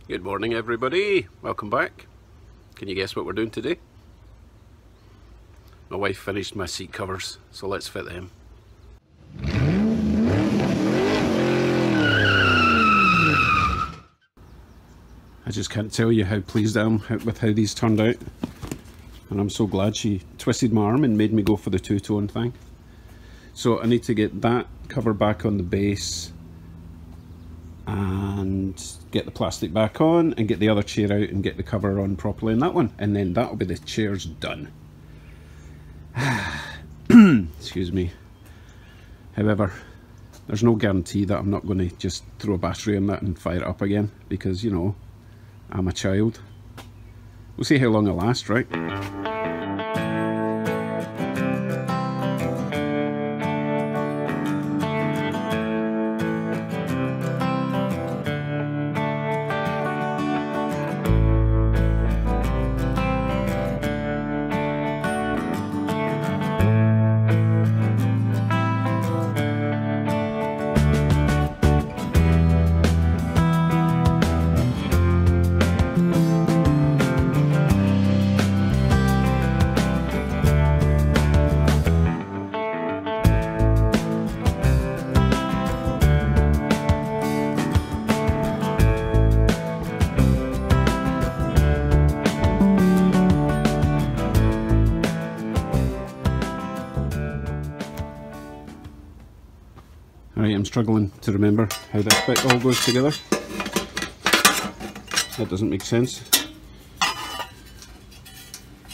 Good morning everybody, welcome back. Can you guess what we're doing today? My wife finished my seat covers, so let's fit them. I just can't tell you how pleased I am with how these turned out. And I'm so glad she twisted my arm and made me go for the two-tone thing. So I need to get that cover back on the base and get the plastic back on and get the other chair out and get the cover on properly in that one, and then that'll be the chairs done. Excuse me. However, there's no guarantee that I'm not going to just throw a battery on that and fire it up again, because, you know, I'm a child. We'll see how long it lasts, right? Alright, I'm struggling to remember how this bit all goes together. That doesn't make sense.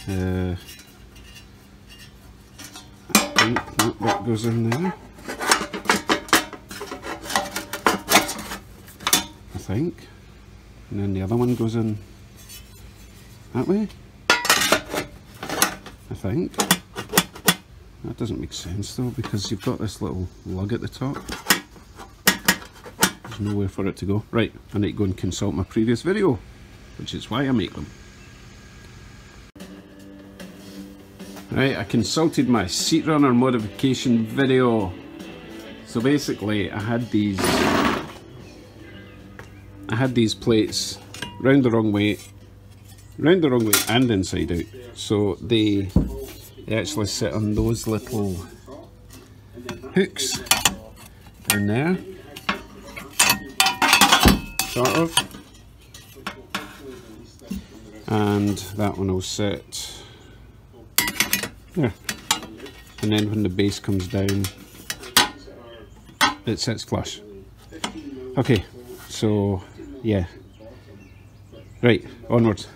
I think that bit goes in there. I think. And then the other one goes in that way. I think. That doesn't make sense though, because you've got this little lug at the top. There's nowhere for it to go. Right, I need to go and consult my previous video, which is why I make them. Right, I consulted my seat runner modification video. So basically I had these plates round the wrong way and inside out. So they actually sit on those little hooks in there, sort of, and that one will sit there, and then when the base comes down it sits flush. Okay, so yeah, right, onwards.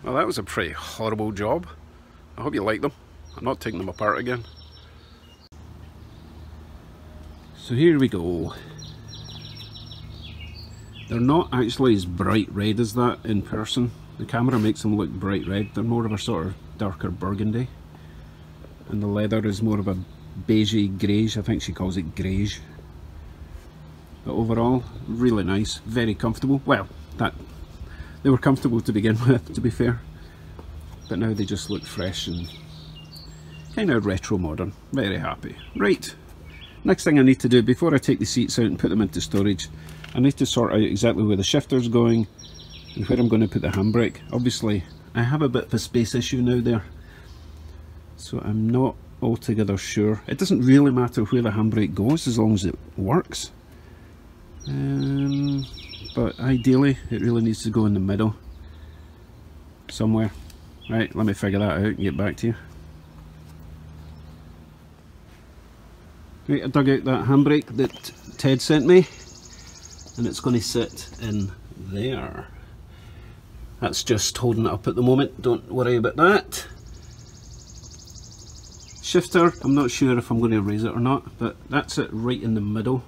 Well, that was a pretty horrible job. I hope you like them. I'm not taking them apart again. So here we go. They're not actually as bright red as that in person. The camera makes them look bright red. They're more of a sort of darker burgundy. And the leather is more of a beigey greige, I think she calls it greige. But overall, really nice, very comfortable. Well, they were comfortable to begin with, to be fair. But now they just look fresh and kind of retro modern. Very happy. Right, next thing I need to do before I take the seats out and put them into storage, I need to sort out exactly where the shifter's going and where I'm going to put the handbrake. Obviously, I have a bit of a space issue now there, so I'm not altogether sure. It doesn't really matter where the handbrake goes as long as it works. But ideally, it really needs to go in the middle somewhere. Right, let me figure that out and get back to you. Right, I dug out that handbrake that Ted sent me, and it's going to sit in there. That's just holding it up at the moment, don't worry about that. Shifter, I'm not sure if I'm going to raise it or not, but that's it right in the middle.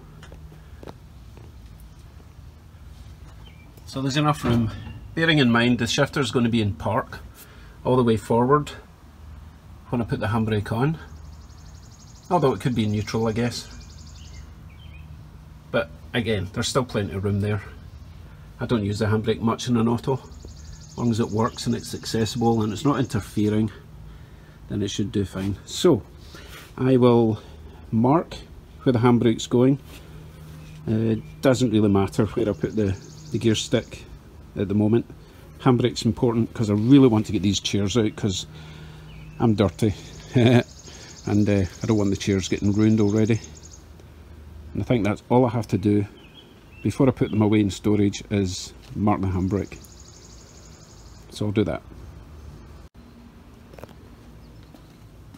So there's enough room. Bearing in mind the shifter is going to be in park all the way forward when I put the handbrake on. Although it could be in neutral, I guess. But again, there's still plenty of room there. I don't use the handbrake much in an auto. As long as it works and it's accessible and it's not interfering, then it should do fine. So I will mark where the handbrake's going. It doesn't really matter where I put the gear stick at the moment. Handbrake's important because I really want to get these chairs out because I'm dirty and I don't want the chairs getting ruined already. And I think that's all I have to do before I put them away in storage is mark the handbrake. So I'll do that.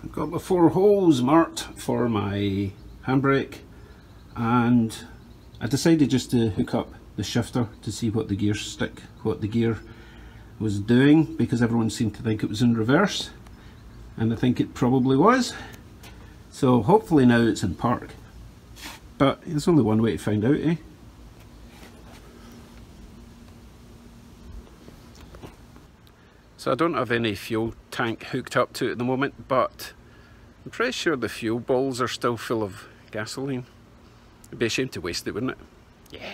I've got my 4 holes marked for my handbrake, and I decided just to hook up the shifter to see what the gear was doing, because everyone seemed to think it was in reverse, and I think it probably was. So hopefully now it's in park, but there's only one way to find out, eh? So I don't have any fuel tank hooked up to it at the moment, but I'm pretty sure the fuel balls are still full of gasoline. It'd be a shame to waste it, wouldn't it? Yeah.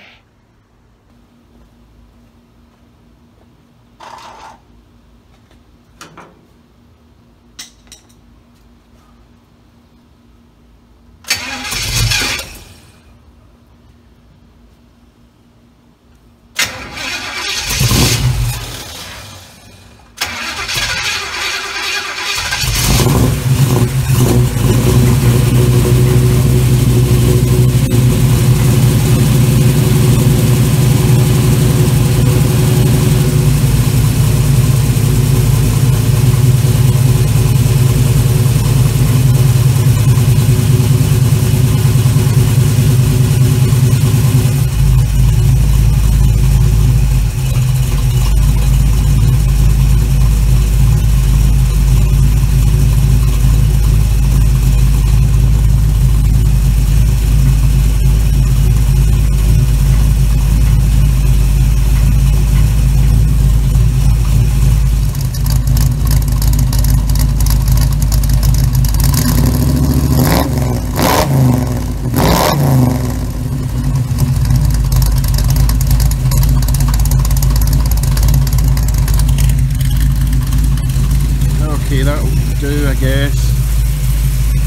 Okay, that'll do, I guess.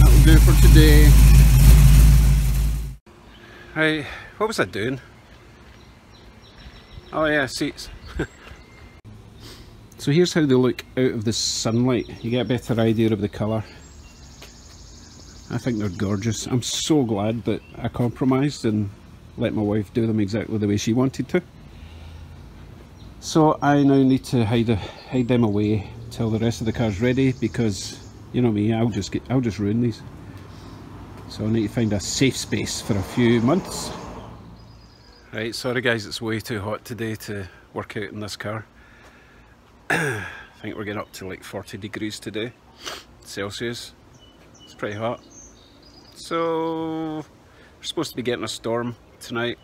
That'll do for today. Right, what was I doing? Oh yeah, seats. So here's how they look out of the sunlight. You get a better idea of the colour. I think they're gorgeous. I'm so glad that I compromised and let my wife do them exactly the way she wanted to. So I now need to hide them away till the rest of the car's ready, because you know me, I'll just ruin these. So I need to find a safe space for a few months. Right, sorry guys, it's way too hot today to work out in this car. I think we're getting up to like 40 degrees today, Celsius. It's pretty hot. So we're supposed to be getting a storm tonight.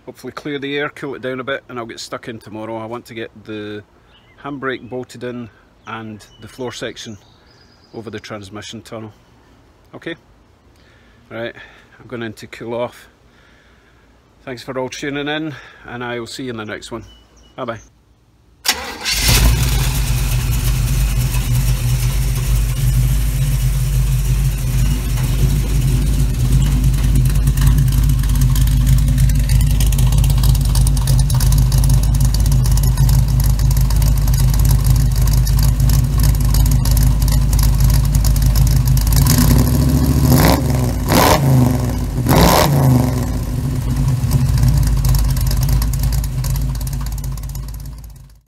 Hopefully clear the air, cool it down a bit, and I'll get stuck in tomorrow. I want to get the handbrake bolted in and the floor section over the transmission tunnel. Okay, Right, I'm going in to cool off. Thanks for all tuning in, and I will see you in the next one. Bye bye.